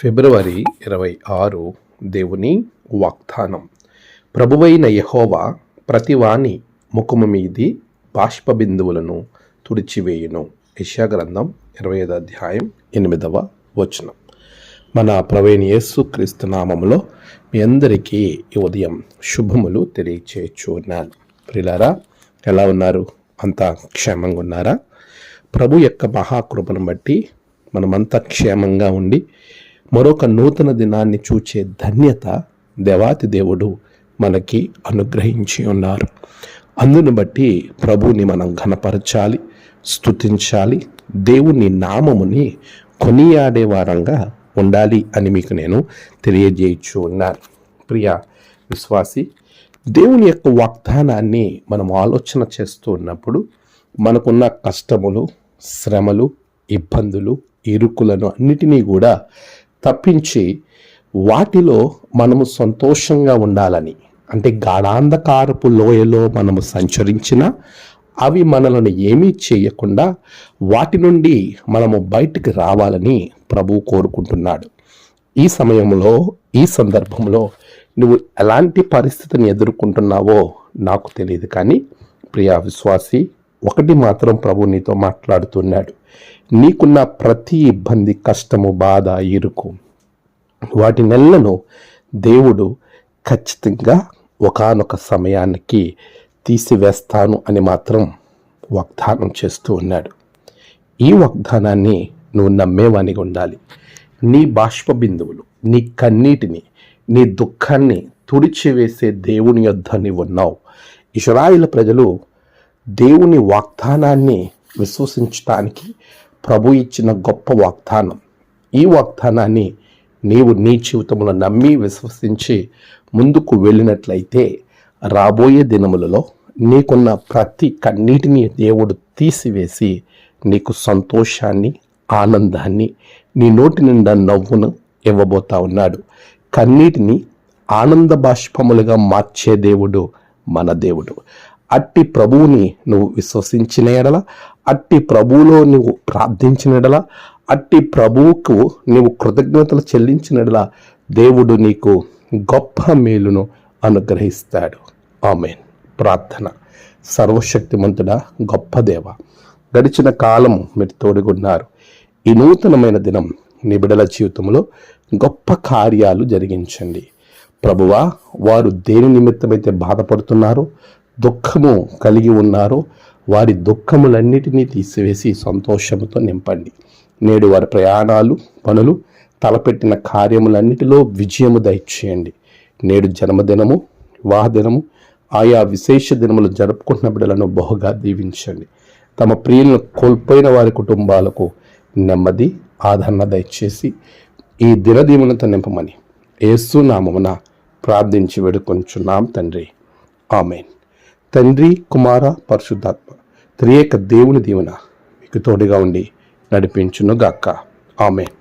ఫిబ్రవరి 26 దేవుని వాగ్దానం. ప్రభువైన యెహోవా ప్రతివాని ముఖము మీది బాష్ప బిందువులను తుడిచివేయును. యెషయా గ్రంథం 25వ అధ్యాయం 8వ వచనం. మన ప్రభువైన యేసుక్రీస్తు నామములో మీ అందరికీ ఈ ఉదయం శుభములు తెలియచేయుచున్నాను. ప్రియులారా, ఎలా ఉన్నారు? అంతా క్షేమంగా ఉన్నారా? ప్రభు యొక్క మహాకృపను బట్టి మనమంతా క్షేమంగా ఉండి మరొక నూతన దినాన్ని చూచే ధన్యత దేవాతి దేవుడు మనకి అనుగ్రహించి ఉన్నారు. అందును బట్టి ప్రభువుని మనం ఘనపరచాలి, స్తుతించాలి, దేవుని నామముని కొనియాడే వారంగా ఉండాలి అని మీకు నేను తెలియజేయచ్చు ఉన్నాను. ప్రియ విశ్వాసి, దేవుని యొక్క వాగ్దానాన్ని మనం ఆలోచన చేస్తూ ఉన్నప్పుడు మనకున్న కష్టములు, శ్రమలు, ఇబ్బందులు, ఇరుకులను అన్నిటినీ కూడా తప్పించి వాటిలో మనము సంతోషంగా ఉండాలని, అంటే గాఢాంధకారపు లోయలో మనము సంచరించినా అవి మనలను ఏమీ చేయకుండా వాటి నుండి మనము బయటికి రావాలని ప్రభువు కోరుకుంటున్నాడు. ఈ సమయంలో, ఈ సందర్భంలో నువ్వు ఎలాంటి పరిస్థితిని ఎదుర్కొంటున్నావో నాకు తెలియదు, కానీ ప్రియా విశ్వాసి, ఒకటి మాత్రం ప్రభు నీతో మాట్లాడుతున్నాడు. నీకున్న ప్రతి ఇబ్బంది, కష్టము, బాధ, ఇరుకు, వాటి నెలను దేవుడు ఖచ్చితంగా ఒకానొక సమయానికి తీసివేస్తాను అని మాత్రం వాగ్దానం చేస్తూ ఉన్నాడు. ఈ వాగ్దానాన్ని నువ్వు నమ్మేవానిగా ఉండాలి. నీ బాష్ప బిందువులు, నీ కన్నీటిని, నీ దుఃఖాన్ని తుడిచివేసే దేవుని యొద్ద నీవు ఉన్నావు. ఇశ్రాయేలు ప్రజలు దేవుని వాగ్దానాన్ని విశ్వసించటానికి ప్రభు ఇచ్చిన గొప్ప వాగ్దానం. ఈ వాగ్దానాన్ని నీవు నీ జీవితంలో నమ్మి విశ్వసించి ముందుకు వెళ్ళినట్లయితే రాబోయే దినములలో నీకున్న ప్రతి కన్నీటిని దేవుడు తీసివేసి నీకు సంతోషాన్ని, ఆనందాన్ని, నీ నోటి నిండా నవ్వును ఇవ్వబోతా ఉన్నాడు. కన్నీటిని ఆనంద బాష్పములుగా మార్చే దేవుడు మన దేవుడు. అట్టి ప్రభువుని నువ్వు విశ్వసించిన ఎడల, అట్టి ప్రభువులో నువ్వు ప్రార్థించిన ఎడల, అట్టి ప్రభువుకు నీవు కృతజ్ఞతలు చెల్లించిన ఎడల దేవుడు నీకు గొప్ప మేలును అనుగ్రహిస్తాడు. ఆమేన్. ప్రార్థన. సర్వశక్తిమంతుడా, గొప్ప దేవ, గడిచిన కాలం మీరు తోడుగున్నారు. ఈ నూతనమైన దినం నీ బిడ్డల జీవితంలో గొప్ప కార్యాలు జరిగించండి ప్రభువా. వారు దేని నిమిత్తమైతే బాధపడుతున్నారో, దుఃఖము కలిగి ఉన్నారో, వారి దుఃఖములన్నిటినీ తీసివేసి సంతోషంతో నింపండి. నేడు వారి ప్రయాణాలు, పనులు, తలపెట్టిన కార్యములన్నిటిలో విజయము దయచేయండి. నేడు జన్మదినము, వివాహ దినము, ఆయా విశేష దినములు జరుపుకుంటున్న బిడ్డలను బహుగా దీవించండి. తమ ప్రియులను కోల్పోయిన వారి కుటుంబాలకు నెమ్మది, ఆదరణ దయచేసి ఈ దినదీవెనతో నింపమని యేసు నామమున ప్రార్థించి వేడుకొంచున్నాం తండ్రి. ఆమేన్. తండ్రి, కుమార, పరిశుద్ధాత్మ త్రియేక దేవుని దీవెన మీకు తోడుగా ఉండి నడిపించును గాక. ఆమేన్.